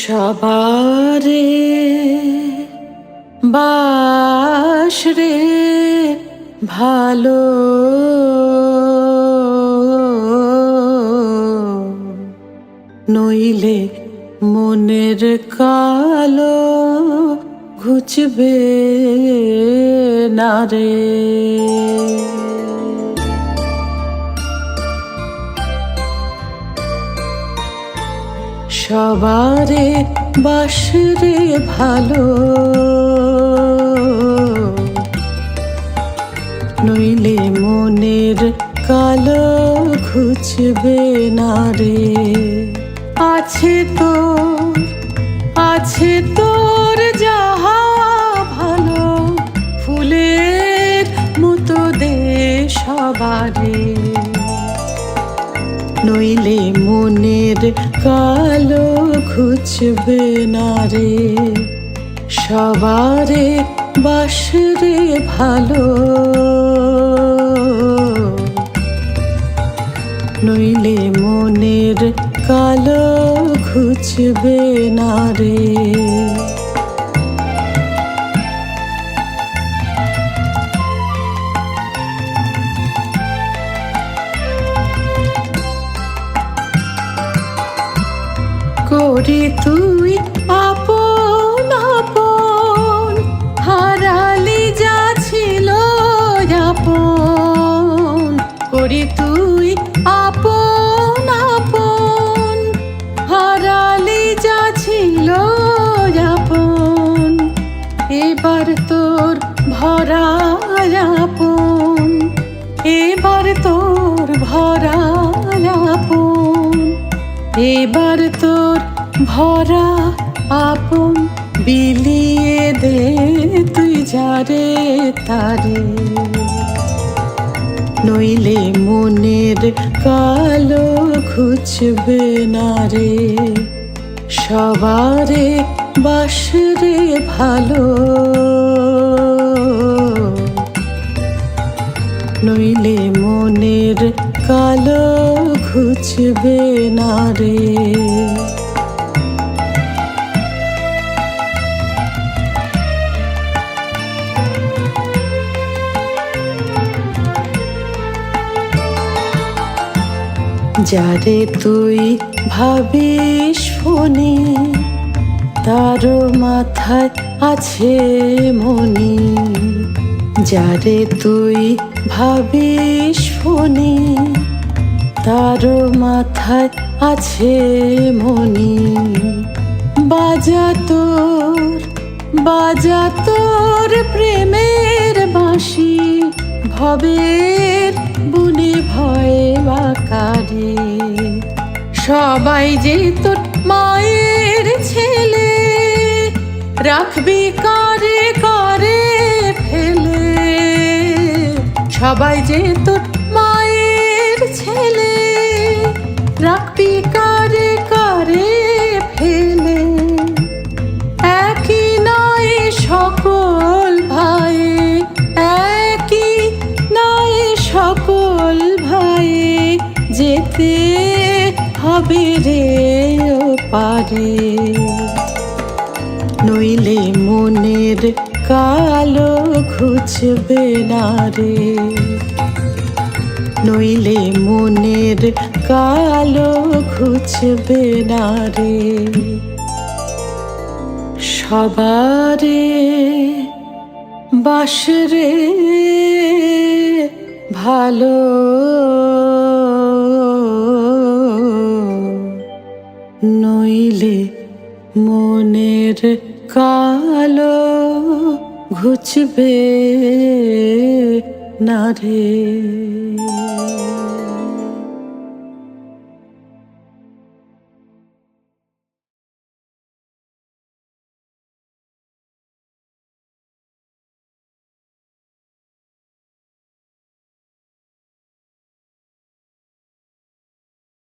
সবারে বাস রে ভালো, নইলে মনের কালো ঘুচবে না রে। সবারে বাস রে ভালো, নইলে মনের কালো ঘুচবে না রে। আছে তোর যাহা ভালো, ফুলের মতো দে সবারে, নইলে মনের কালো ঘুচবে না রে। সবারে বাস রে ভালো, নইলে মনের কালো ঘুচবে না রে। করি তুই আপন আপন, হারালি যা ছিল আপন। করি তুই আপন আপন, হারালি যা ছিল আপন। এবার তোর ভরা আপন, এবার তোর ভরা আপন, এবার তোর ভরা আপন বিলিয়ে দে তুই যারে তারে, নইলে মনের কালো ঘুচবে না রে। সবারে বাস রে ভালো, নইলে মনের কালো ঘুচবে না রে। যারে তুই ভাবিস ফোনে, তার মাথায় আছে মনি। যারে তুই ভাবিস ফোনে, তার মাথায় আছে মনি। বাজা তোর প্রেমের বাঁশি, ভবের বুনে ভয়ে বাকারে। সবাই যে তোর মায়ের ছেলে, রাখবি কারে কারে ফেলে। সবাই যে তোর মায়ের ছেলে, রাখবি কারে কারে ফেলে। একই নয় সকল ভাই, একই নয় সকল ভাই, যেতে হবে রে ও পারে, নইলে মনের কালো ঘুচবে না রে। নইলে মনের কালো ঘুচবে না রে। সবারে বাস রে ভালো, নইলে মনের কালো ঘুচবে না রে।